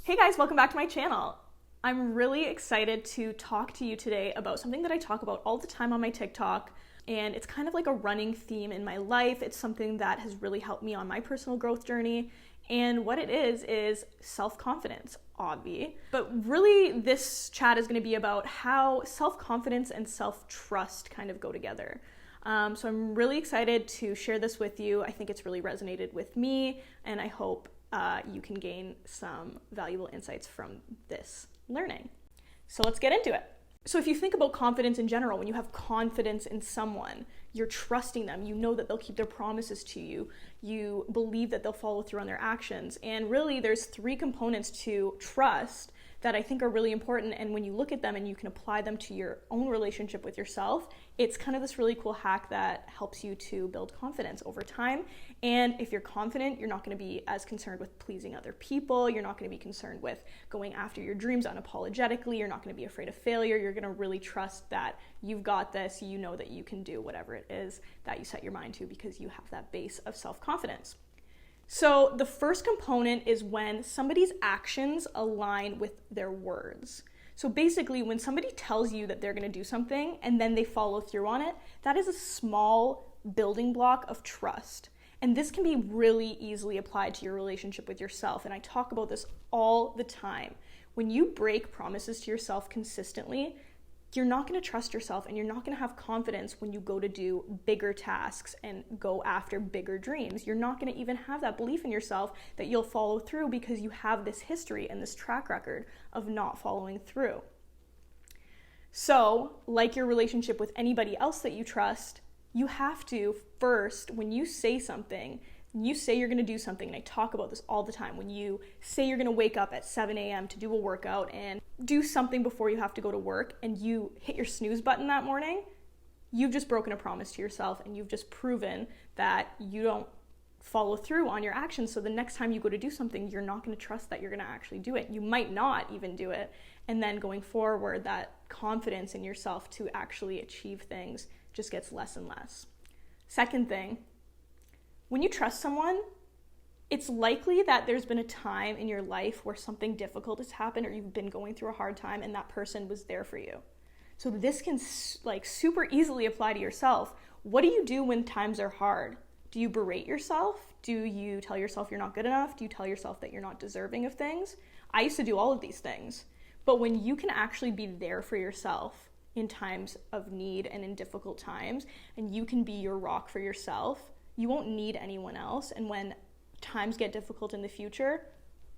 Hey guys, welcome back to my channel. I'm really excited to talk to you today about something that I talk about all the time on my TikTok, and it's kind of like a running theme in my life. It's something that has really helped me on my personal growth journey, and what it is self-confidence, obvi. But really, this chat is going to be about how self-confidence and self-trust kind of go together. So I'm really excited to share this with you. I think it's really resonated with me, and I hope you can gain some valuable insights from this learning. So let's get into it. So if you think about confidence in general, when you have confidence in someone, you're trusting them, you know that they'll keep their promises to you, you believe that they'll follow through on their actions. And really there's three components to trust that I think are really important, and when you look at them and you can apply them to your own relationship with yourself, it's kind of this really cool hack that helps you to build confidence over time. And if you're confident, you're not going to be as concerned with pleasing other people, you're not going to be concerned with going after your dreams unapologetically, you're not going to be afraid of failure, you're going to really trust that you've got this, you know that you can do whatever it is that you set your mind to because you have that base of self-confidence. So the first component is when somebody's actions align with their words. So basically, when somebody tells you that they're going to do something and then they follow through on it, that is a small building block of trust. And this can be really easily applied to your relationship with yourself. And I talk about this all the time. When you break promises to yourself consistently, you're not going to trust yourself and you're not going to have confidence when you go to do bigger tasks and go after bigger dreams. You're not going to even have that belief in yourself that you'll follow through because you have this history and this track record of not following through. So, like your relationship with anybody else that you trust, you have to first, when you say something, you say you're going to do something, and I talk about this all the time. When you say you're going to wake up at 7 a.m. to do a workout and do something before you have to go to work, and you hit your snooze button that morning, you've just broken a promise to yourself, and you've just proven that you don't follow through on your actions. So the next time you go to do something, you're not going to trust that you're going to actually do it. You might not even do it. And then going forward, that confidence in yourself to actually achieve things just gets less and less. Second thing, when you trust someone, it's likely that there's been a time in your life where something difficult has happened or you've been going through a hard time and that person was there for you. So this can super easily apply to yourself. What do you do when times are hard? Do you berate yourself? Do you tell yourself you're not good enough? Do you tell yourself that you're not deserving of things? I used to do all of these things. But when you can actually be there for yourself in times of need and in difficult times, and you can be your rock for yourself, you won't need anyone else. And when times get difficult in the future,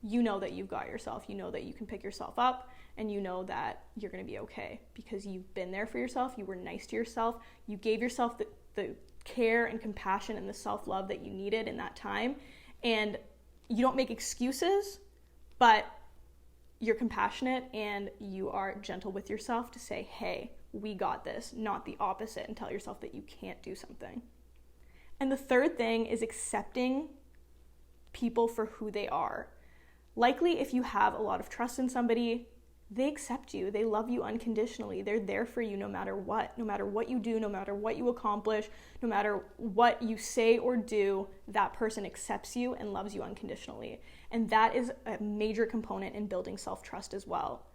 you know that you've got yourself. You know that you can pick yourself up, and you know that you're going to be okay because you've been there for yourself. You were nice to yourself. You gave yourself the care and compassion and the self-love that you needed in that time. And you don't make excuses, but you're compassionate and you are gentle with yourself to say, hey, we got this, not the opposite, and tell yourself that you can't do something. And the third thing is accepting people for who they are. Likely, if you have a lot of trust in somebody, they accept you. They love you unconditionally. They're there for you no matter what you do, no matter what you accomplish, no matter what you say or do, that person accepts you and loves you unconditionally. And that is a major component in building self-trust as well.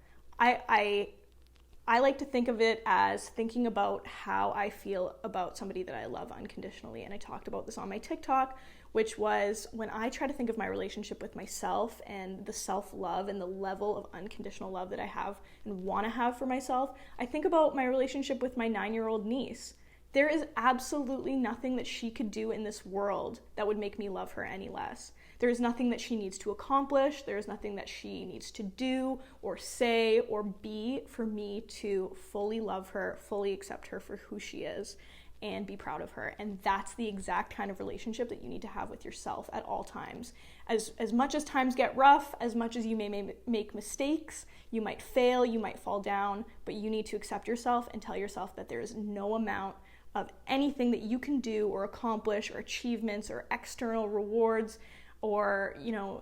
I like to think of it as thinking about how I feel about somebody that I love unconditionally. And I talked about this on my TikTok, which was when I try to think of my relationship with myself and the self-love and the level of unconditional love that I have and want to have for myself, I think about my relationship with my 9-year-old niece. There is absolutely nothing that she could do in this world that would make me love her any less. There is nothing that she needs to accomplish. There is nothing that she needs to do or say or be for me to fully love her, fully accept her for who she is, and be proud of her. And that's the exact kind of relationship that you need to have with yourself at all times. As much as times get rough, as much as you may make mistakes, you might fail, you might fall down, but you need to accept yourself and tell yourself that there is no amount of anything that you can do or accomplish or achievements or external rewards or,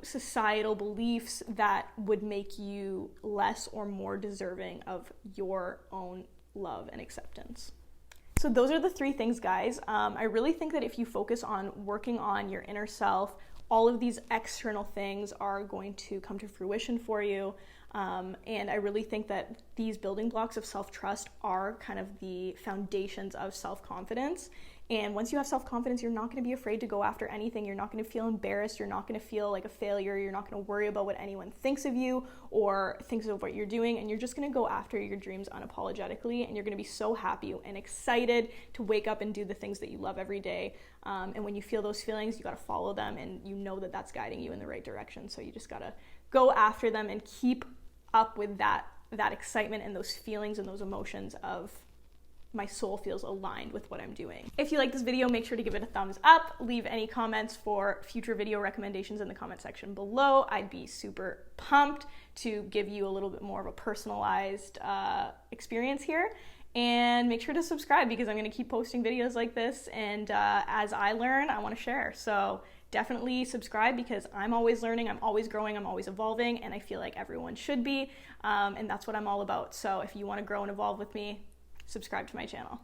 societal beliefs that would make you less or more deserving of your own love and acceptance. So those are the three things, guys. I really think that if you focus on working on your inner self, all of these external things are going to come to fruition for you. And I really think that these building blocks of self-trust are kind of the foundations of self-confidence. And once you have self-confidence, you're not going to be afraid to go after anything. You're not going to feel embarrassed. You're not going to feel like a failure. You're not going to worry about what anyone thinks of you or thinks of what you're doing. And you're just going to go after your dreams unapologetically. And you're going to be so happy and excited to wake up and do the things that you love every day. And when you feel those feelings, you got to follow them, and you know that that's guiding you in the right direction. So you just got to go after them and keep up with that excitement and those feelings and those emotions of my soul feels aligned with what I'm doing. If you like this video, make sure to give it a thumbs up. Leave any comments for future video recommendations in the comment section below. I'd be super pumped to give you a little bit more of a personalized experience here. And make sure to subscribe, because I'm going to keep posting videos like this, and as I learn, I want to share. So definitely subscribe, because I'm always learning, I'm always growing, I'm always evolving, and I feel like everyone should be, and that's what I'm all about. So if you want to grow and evolve with me, subscribe to my channel.